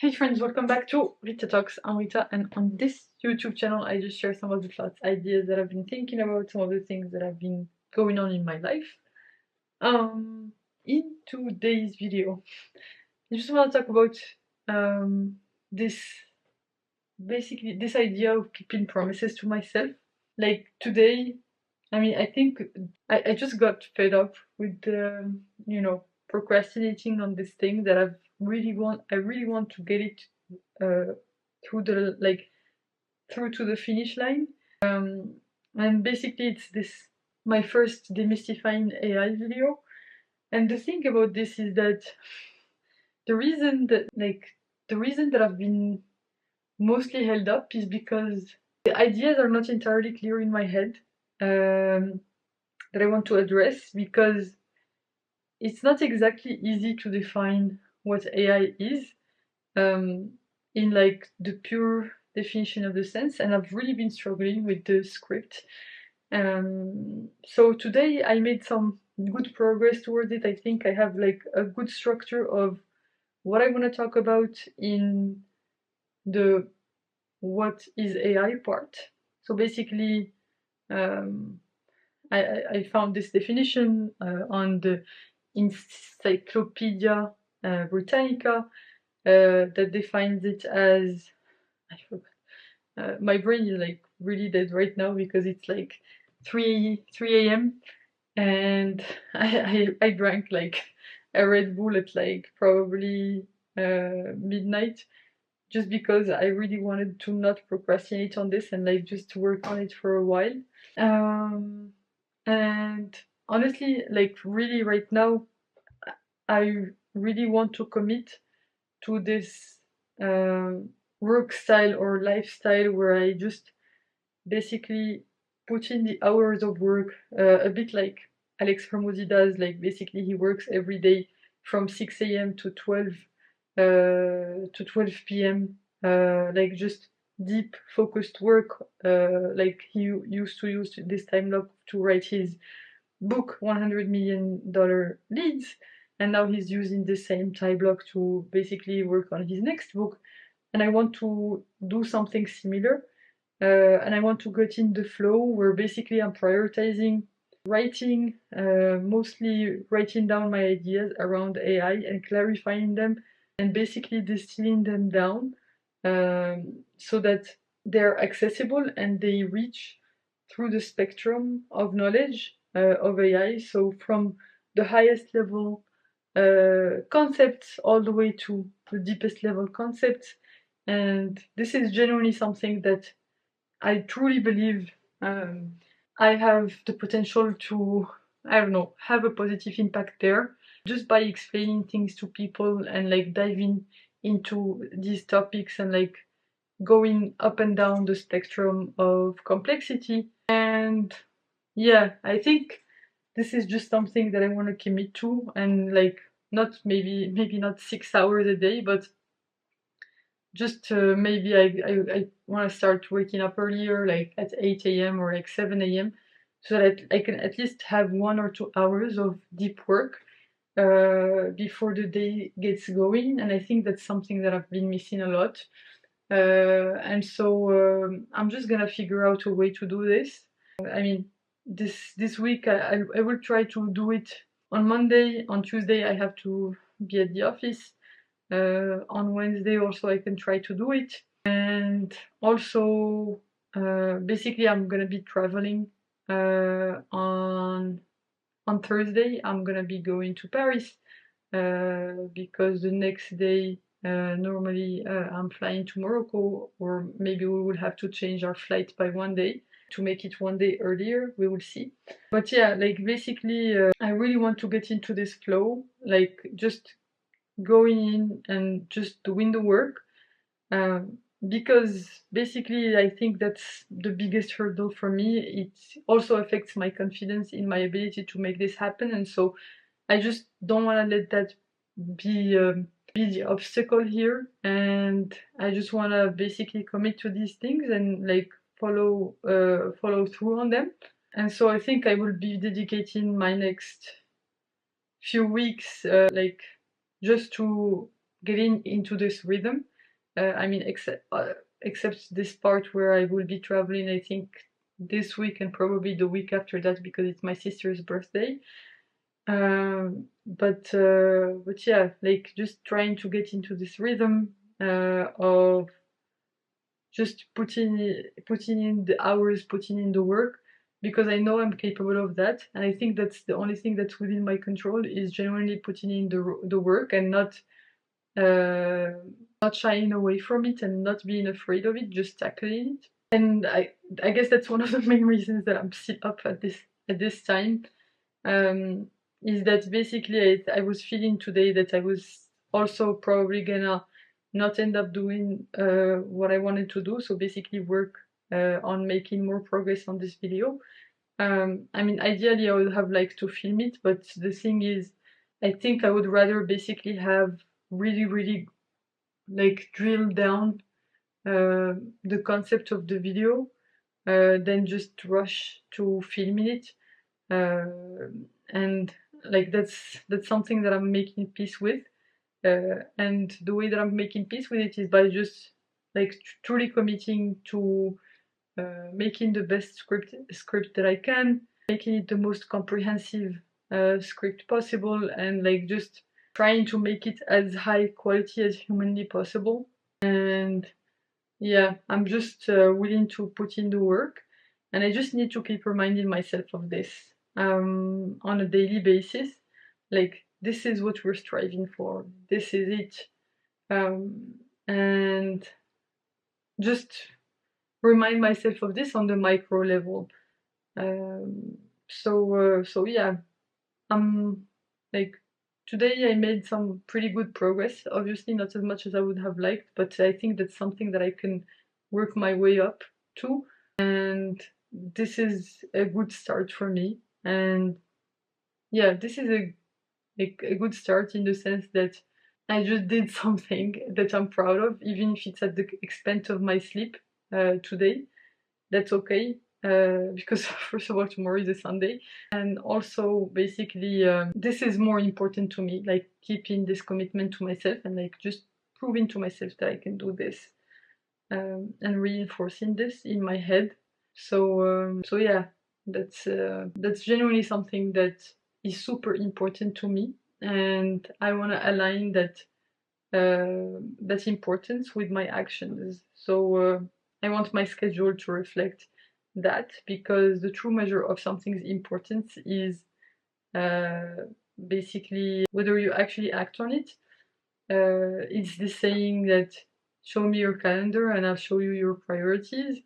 Hey friends, welcome back to Rita Talks. I'm Rita, and on this YouTube channel, I just share some of the thoughts, ideas that I've been thinking about, some of the things that have been going on in my life. In today's video, I just want to talk about this basically this idea of keeping promises to myself. Like today, I think I just got fed up with procrastinating on this thing that I really want to get it uh, through the through to the finish line. And basically it's this my first demystifying AI video. And the thing about this is that the reason that the reason that I've been mostly held up is because the ideas are not entirely clear in my head, that I want to address, because it's not exactly easy to define what AI is, um, in like the pure definition of the sense, and I've really been struggling with the script. So today I made some good progress towards it. I think I have like a good structure of what I want to talk about in the what is AI part. So basically, um, I found this definition on the Encyclopedia Britannica that defines it as, I forgot. My brain is like really dead right now because it's like 3 a.m. and I drank like a Red Bull at like probably midnight, just because I really wanted to not procrastinate on this and like just work on it for a while. Um, and honestly, like really right now, I really want to commit to this work style or lifestyle where I just basically put in the hours of work, a bit like Alex Hormozy does. Like basically, he works every day from 6 a.m. to 12 p.m. Like just deep focused work. Like he used to use this time lock to write his book $100 million Leads, and now he's using the same time block to basically work on his next book. And I want to do something similar, and I want to get in the flow where basically I'm prioritizing writing, mostly writing down my ideas around AI and clarifying them and basically distilling them down, so that they're accessible and they reach through the spectrum of knowledge of AI. So from the highest level concepts all the way to the deepest level concepts. And this is genuinely something that I truly believe um, I have the potential to, I don't know, have a positive impact there just by explaining things to people and like diving into these topics and like going up and down the spectrum of complexity. And yeah, I think this is just something that I want to commit to, and like not maybe not 6 hours a day, but just maybe I want to start waking up earlier, like at 8 a.m. or like 7 a.m., so that I can at least have 1 or 2 hours of deep work before the day gets going. And I think that's something that I've been missing a lot. And so I'm just gonna figure out a way to do this. I mean, this week I will try to do it on Monday. On Tuesday I have to be at the office. On Wednesday also I can try to do it. And also basically I'm gonna be traveling on Thursday. I'm gonna be going to Paris because the next day normally I'm flying to Morocco, or maybe we will have to change our flight by one day to make it one day earlier. We will see. But yeah, like basically, I really want to get into this flow, like just going in and just doing the work. Because basically, I think that's the biggest hurdle for me. It also affects my confidence in my ability to make this happen, and so I just don't want to let that be the obstacle here. And I just want to basically commit to these things and like follow through on them. And so I think I will be dedicating my next few weeks like just to getting into this rhythm. I mean, except this part where I will be traveling, I think this week and probably the week after that because it's my sister's birthday. But yeah, like just trying to get into this rhythm of just putting in the hours, putting in the work, because I know I'm capable of that, and I think that's the only thing that's within my control is genuinely putting in the work and uh, not shying away from it and not being afraid of it, just tackling it. And I guess that's one of the main reasons that I'm still up at this time. Um, is that basically I was feeling today that I was also probably gonna not end up doing what I wanted to do, so basically work on making more progress on this video. I mean, ideally I would have liked to film it, but the thing is, I think I would rather basically have really like drill down the concept of the video than just rush to filming it. And like that's something that I'm making peace with. And the way that I'm making peace with it is by just like truly committing to making the best script that I can, making it the most comprehensive script possible, and like just trying to make it as high quality as humanly possible. And yeah, I'm just willing to put in the work, and I just need to keep reminding myself of this on a daily basis. Like, this is what we're striving for, this is it. And just remind myself of this on the micro level. So yeah, like today I made some pretty good progress. Obviously, not as much as I would have liked, but I think that's something that I can work my way up to. And this is a good start for me. And yeah, this is a good start in the sense that I just did something that I'm proud of, even if it's at the expense of my sleep today. That's okay. Because first of all, tomorrow is a Sunday, and also basically this is more important to me, like keeping this commitment to myself and like just proving to myself that I can do this, and reinforcing this in my head. So yeah, that's genuinely something that is super important to me, and I want to align that importance with my actions. So I want my schedule to reflect that, because the true measure of something's importance is uh, basically whether you actually act on it. It's the saying that show me your calendar and I'll show you your priorities.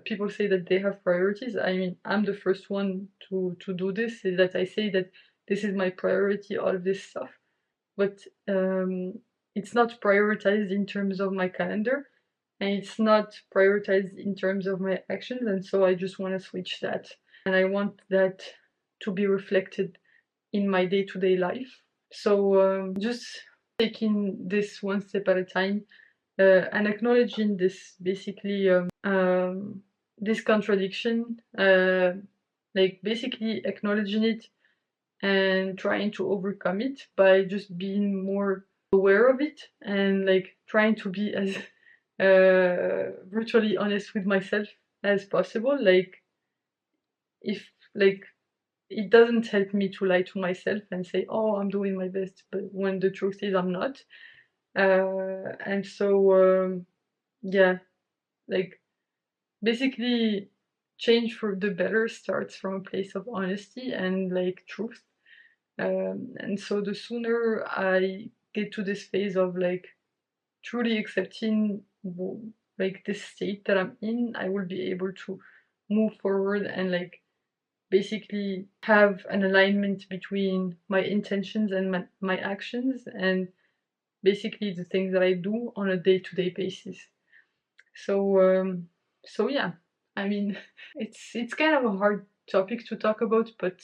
People say that they have priorities. I mean, I'm the first one to do this, is that I say that this is my priority, all of this stuff, but it's not prioritized in terms of my calendar, and it's not prioritized in terms of my actions, and so I just want to switch that, and I want that to be reflected in my day-to-day life. So just taking this one step at a time, and acknowledging this basically this contradiction, like basically acknowledging it and trying to overcome it by just being more aware of it, and like trying to be as brutally honest with myself as possible. Like, if like it doesn't help me to lie to myself and say, oh, I'm doing my best, but when the truth is I'm not. And so yeah, like basically change for the better starts from a place of honesty and like truth. And so the sooner I get to this phase of like truly accepting like this state that I'm in, I will be able to move forward and like basically have an alignment between my intentions and my actions, and basically the things that I do on a day-to-day basis. So yeah, I mean, it's kind of a hard topic to talk about, but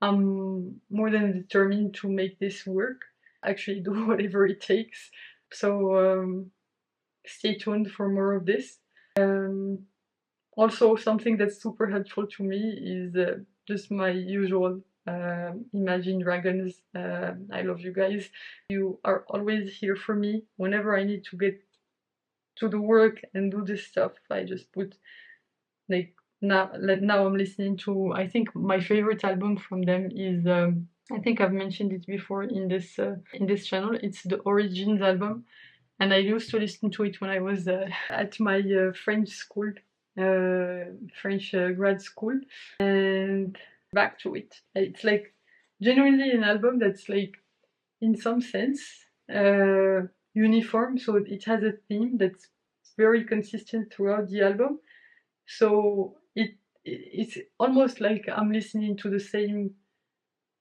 I'm more than determined to make this work. Actually, do whatever it takes. So stay tuned for more of this. Also, something that's super helpful to me is just my usual Imagine Dragons. I love you guys. You are always here for me whenever I need to get to the work and do this stuff, I just put like now I'm listening to, I think my favorite album from them is I think I've mentioned it before in this channel. It's the Origins album, and I used to listen to it when I was at my French school, French grad school, and back to it. It's like genuinely an album that's like, in some sense, uniform. So it has a theme that's very consistent throughout the album. So it's almost like I'm listening to the same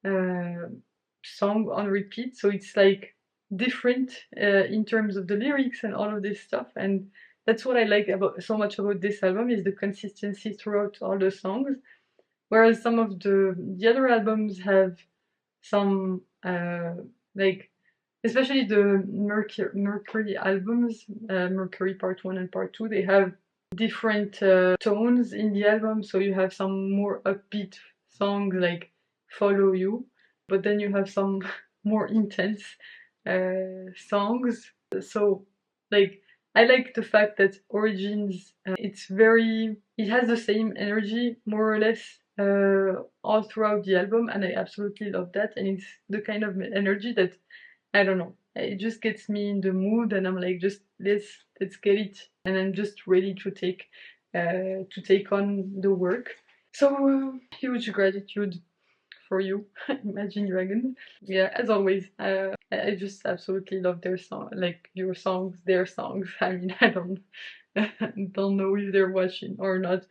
song on repeat. So it's like different in terms of the lyrics and all of this stuff. And that's what I like about so much about this album, is the consistency throughout all the songs. Whereas some of the other albums have some like, especially the Mercury albums, Mercury Part 1 and Part 2, they have different tones in the album. So you have some more upbeat songs like Follow You, but then you have some more intense songs. So like, I like the fact that Origins, it has the same energy more or less all throughout the album, and I absolutely love that. And it's the kind of energy that, I don't know, it just gets me in the mood, and I'm like, just let's get it, and I'm just ready to take on the work. So huge gratitude for you, Imagine Dragons. Yeah, as always, I just absolutely love their song, like your songs, their songs. I mean, I don't know if they're watching or not,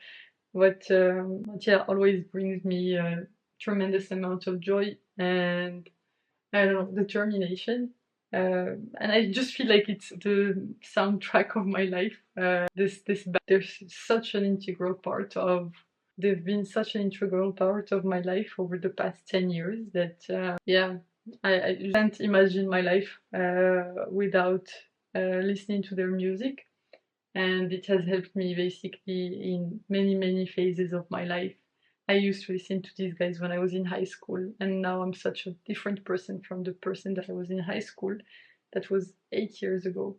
but yeah, always brings me a tremendous amount of joy and, I don't know, determination. And I just feel like it's the soundtrack of my life. There's such an integral part of. They've been such an integral part of my life over the past 10 years that, yeah, I can't imagine my life without listening to their music. And it has helped me basically in many phases of my life. I used to listen to these guys when I was in high school, and now I'm such a different person from the person that I was in high school. That was 8 years ago,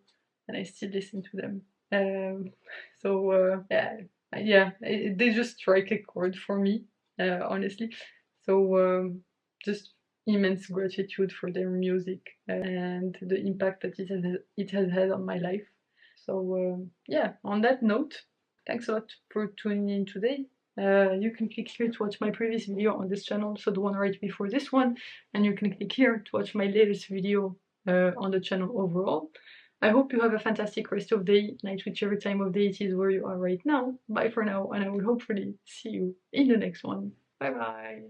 and I still listen to them. Yeah, they just strike a chord for me, honestly. So just immense gratitude for their music and the impact that it has had on my life. So yeah, on that note, thanks a lot for tuning in today. You can click here to watch my previous video on this channel, so the one right before this one, and you can click here to watch my latest video on the channel overall. I hope you have a fantastic rest of day, night, whichever time of day it is where you are right now. Bye for now, and I will hopefully see you in the next one. Bye bye!